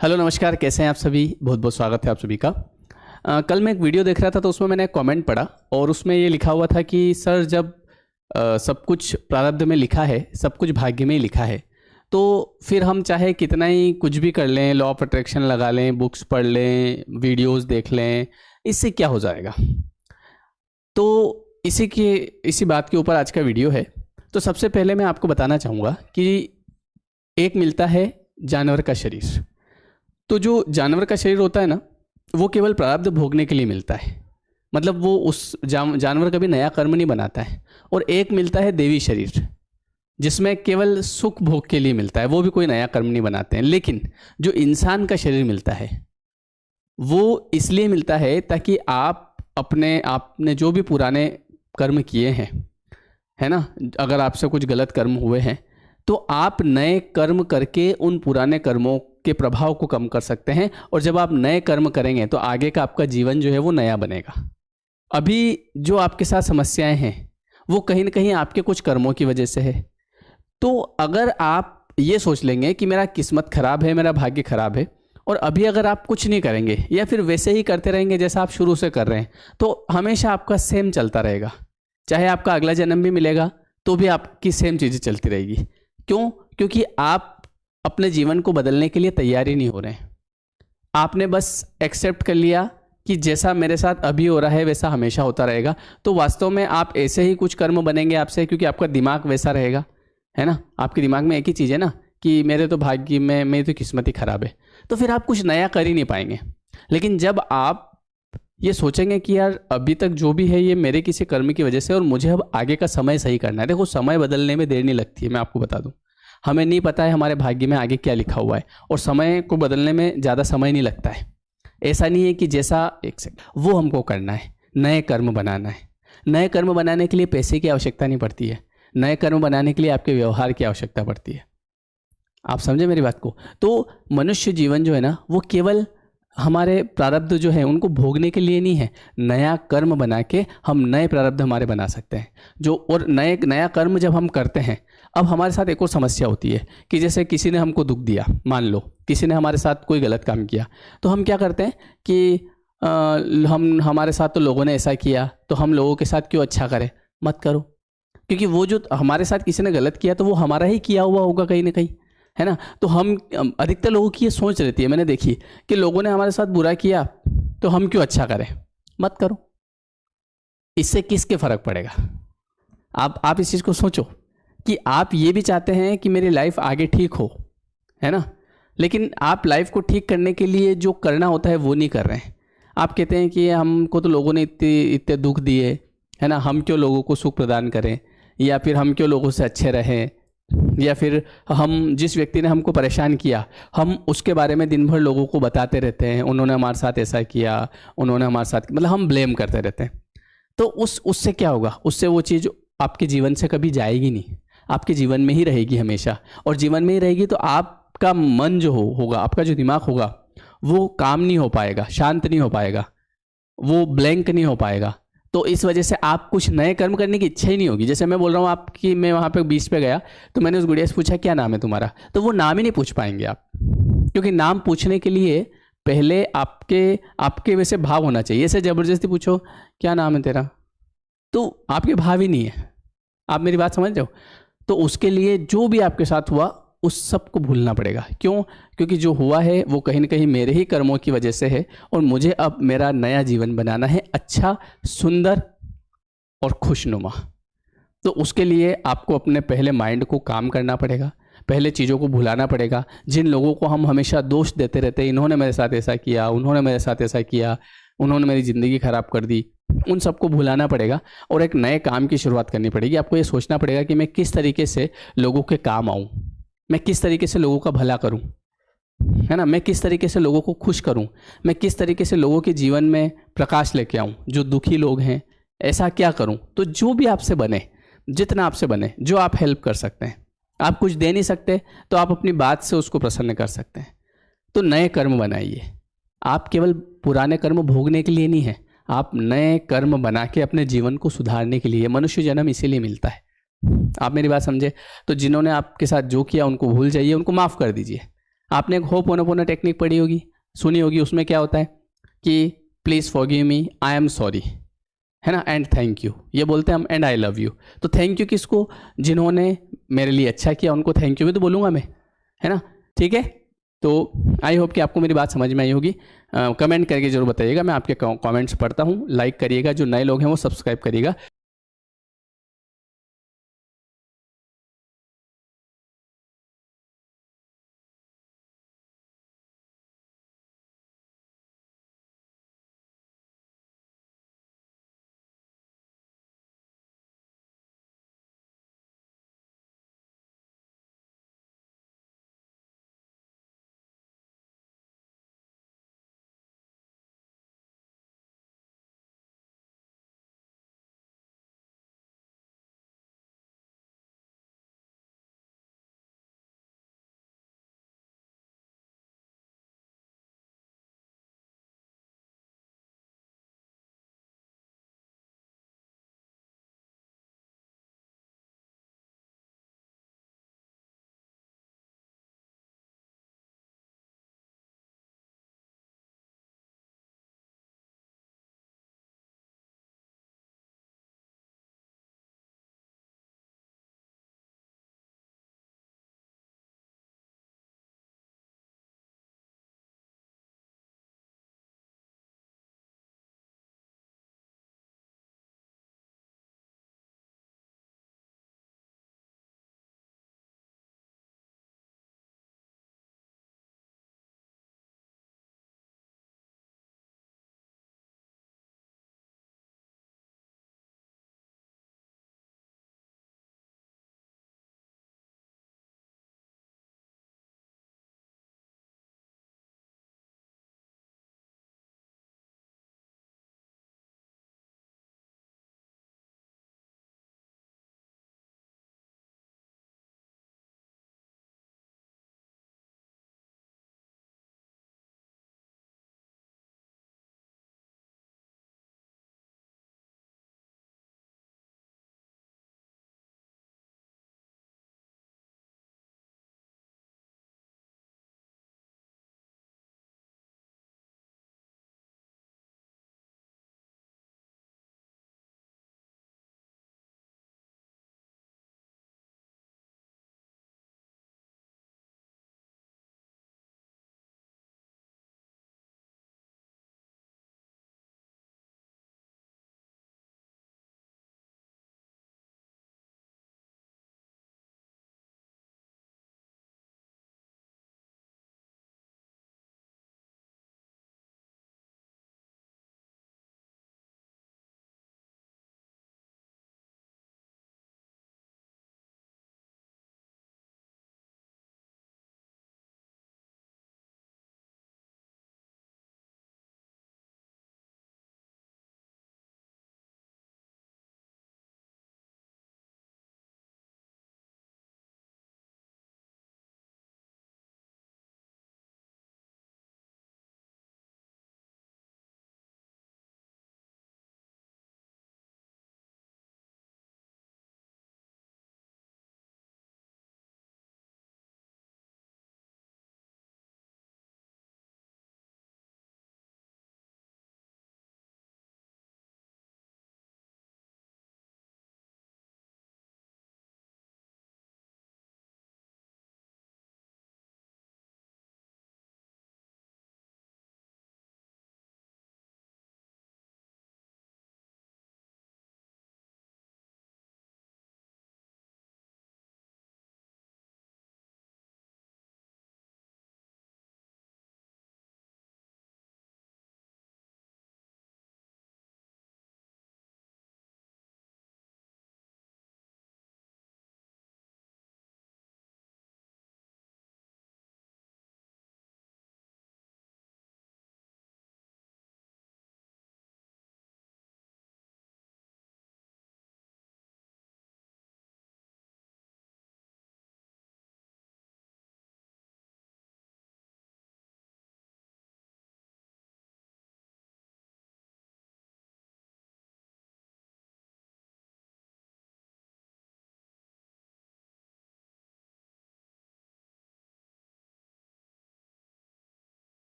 Hello नमस्कार, कैसे हैं आप सभी। बहुत बहुत स्वागत है आप सभी का। कल मैं एक वीडियो देख रहा था तो उसमें मैंने एक कमेंट पढ़ा और उसमें ये लिखा हुआ था कि सर जब सब कुछ प्रारब्ध में लिखा है, सब कुछ भाग्य में ही लिखा है, तो फिर हम चाहे कितना ही कुछ भी कर लें, लॉ ऑफ अट्रैक्शन लगा लें, बुक्स पढ़ लें, वीडियोस देख लें, इससे क्या हो जाएगा। तो इसी बात के ऊपर आज का वीडियो है। तो सबसे पहले मैं आपको बताना चाहूँगा कि एक मिलता है जानवर का शरीर। तो जो जानवर का शरीर होता है ना, वो केवल प्रारब्ध भोगने के लिए मिलता है। मतलब वो उस जानवर कभी नया कर्म नहीं बनाता है। और एक मिलता है देवी शरीर, जिसमें केवल सुख भोग के लिए मिलता है, वो भी कोई नया कर्म नहीं बनाते हैं। लेकिन जो इंसान का शरीर मिलता है वो इसलिए मिलता है ताकि आपने जो भी पुराने कर्म किए हैं, है ना, अगर आपसे कुछ गलत कर्म हुए हैं तो आप नए कर्म करके उन पुराने कर्मों के प्रभाव को कम कर सकते हैं। और जब आप नए कर्म करेंगे तो आगे का आपका जीवन जो है वो नया बनेगा। अभी जो आपके साथ समस्याएं हैं वो कहीं ना कहीं आपके कुछ कर्मों की वजह से है। तो अगर आप ये सोच लेंगे कि मेरा किस्मत खराब है, मेरा भाग्य खराब है, और अभी अगर आप कुछ नहीं करेंगे या फिर वैसे ही करते रहेंगे जैसा आप शुरू से कर रहे हैं, तो हमेशा आपका सेम चलता रहेगा। चाहे आपका अगला जन्म भी मिलेगा तो भी आपकी सेम चीज़ें चलती रहेगी। क्यों? क्योंकि आप अपने जीवन को बदलने के लिए तैयार ही नहीं हो रहे हैं। आपने बस एक्सेप्ट कर लिया कि जैसा मेरे साथ अभी हो रहा है वैसा हमेशा होता रहेगा। तो वास्तव में आप ऐसे ही कुछ कर्म बनेंगे आपसे, क्योंकि आपका दिमाग वैसा रहेगा, है ना। आपके दिमाग में एक ही चीज़ है ना कि मेरे तो भाग्य में, मेरी तो किस्मत ही खराब है। तो फिर आप कुछ नया कर ही नहीं पाएंगे। लेकिन जब आप ये सोचेंगे कि यार अभी तक जो भी है ये मेरे किसी कर्म की वजह से और मुझे अब आगे का समय सही करना है। देखो, समय बदलने में देर नहीं लगती है, मैं आपको बता दूं। हमें नहीं पता है हमारे भाग्य में आगे क्या लिखा हुआ है, और समय को बदलने में ज़्यादा समय नहीं लगता है। ऐसा नहीं है कि जैसा एक सेकंड वो हमको करना है, नए कर्म बनाना है। नए कर्म बनाने के लिए पैसे की आवश्यकता नहीं पड़ती है। नए कर्म बनाने के लिए आपके व्यवहार की आवश्यकता पड़ती है। आप समझे मेरी बात को। तो मनुष्य जीवन जो है ना, वो केवल हमारे प्रारब्ध जो है उनको भोगने के लिए नहीं है। नया कर्म बना के हम नए प्रारब्ध हमारे बना सकते हैं। और नया कर्म जब हम करते हैं, अब हमारे साथ एक और समस्या होती है कि जैसे किसी ने हमको दुख दिया, मान लो किसी ने हमारे साथ कोई गलत काम किया, तो हम क्या करते हैं कि हमारे साथ तो लोगों ने ऐसा किया, तो हम लोगों के साथ क्यों अच्छा करें। मत करो, क्योंकि वो जो हमारे साथ किसी ने गलत किया तो वो हमारा ही किया हुआ होगा कहीं ना कहीं, है ना। तो हम अधिकतर लोगों की ये सोच रहती है, मैंने देखी, कि लोगों ने हमारे साथ बुरा किया तो हम क्यों अच्छा करें। मत करो, इससे किसके फर्क पड़ेगा। आप इस चीज़ को सोचो कि आप ये भी चाहते हैं कि मेरी लाइफ आगे ठीक हो, है ना। लेकिन आप लाइफ को ठीक करने के लिए जो करना होता है वो नहीं कर रहे हैं। आप कहते हैं कि हमको तो लोगों ने इतने दुख दिए, है ना, हम क्यों लोगों को सुख प्रदान करें, या फिर हम क्यों लोगों से अच्छे रहें, या फिर हम जिस व्यक्ति ने हमको परेशान किया हम उसके बारे में दिन भर लोगों को बताते रहते हैं, उन्होंने हमारे साथ ऐसा किया, उन्होंने हमारे साथ, मतलब हम ब्लेम करते रहते हैं। तो उससे क्या होगा, उससे वो चीज़ आपके जीवन से कभी जाएगी नहीं, आपके जीवन में ही रहेगी हमेशा। और जीवन में ही रहेगी तो आपका मन जो होगा, आपका जो दिमाग होगा, वो काम नहीं हो पाएगा, शांत नहीं हो पाएगा, वो ब्लैंक नहीं हो पाएगा। तो इस वजह से आप कुछ नए कर्म करने की इच्छा ही नहीं होगी। जैसे मैं बोल रहा हूँ आपकी, मैं वहाँ पे बीच पे गया तो मैंने उस गुड़िया से पूछा क्या नाम है तुम्हारा, तो वो नाम ही नहीं पूछ पाएंगे आप, क्योंकि नाम पूछने के लिए पहले आपके वैसे भाव होना चाहिए। ऐसे ज़बरदस्ती पूछो क्या नाम है तेरा, तो आपके भाव ही नहीं है। आप मेरी बात समझ रहे हो। तो उसके लिए जो भी आपके साथ हुआ उस सब को भूलना पड़ेगा। क्यों? क्योंकि जो हुआ है वो कहीं ना कहीं मेरे ही कर्मों की वजह से है, और मुझे अब मेरा नया जीवन बनाना है, अच्छा, सुंदर और खुशनुमा। तो उसके लिए आपको अपने पहले माइंड को काम करना पड़ेगा, पहले चीज़ों को भुलाना पड़ेगा। जिन लोगों को हम हमेशा दोष देते रहते हैं, इन्होंने मेरे साथ ऐसा किया, उन्होंने मेरे साथ ऐसा किया, उन्होंने मेरी ज़िंदगी ख़राब कर दी, उन सबको भुलाना पड़ेगा और एक नए काम की शुरुआत करनी पड़ेगी। आपको ये सोचना पड़ेगा कि मैं किस तरीके से लोगों के काम आऊँ, मैं किस तरीके से लोगों का भला करूं, है ना, मैं किस तरीके से लोगों को खुश करूं, मैं किस तरीके से लोगों के जीवन में प्रकाश लेके आऊं, जो दुखी लोग हैं, ऐसा क्या करूं। तो जो भी आपसे बने, जितना आपसे बने, जो आप हेल्प कर सकते हैं। आप कुछ दे नहीं सकते तो आप अपनी बात से उसको प्रसन्न कर सकते हैं। तो नए कर्म बनाइए। आप केवल पुराने कर्म भोगने के लिए नहीं है, आप नए कर्म बना के अपने जीवन को सुधारने के लिए। मनुष्य जन्म इसीलिए मिलता है। आप मेरी बात समझे। तो जिन्होंने आपके साथ जो किया उनको भूल जाइए, उनको माफ़ कर दीजिए। आपने एक होपोनोपोनो टेक्निक पढ़ी होगी, सुनी होगी, उसमें क्या होता है कि please forgive me, I am sorry, है ना, एंड थैंक यू, ये बोलते हैं हम, एंड आई लव यू। तो थैंक यू किसको? जिन्होंने मेरे लिए अच्छा किया उनको थैंक यू भी तो बोलूँगा मैं, है ना। ठीक है, तो आई होप कि आपको मेरी बात समझ में आई होगी। कमेंट करके जरूर बताइएगा, मैं आपके कमेंट्स पढ़ता हूँ। लाइक करिएगा, जो नए लोग हैं वो सब्सक्राइब करिएगा।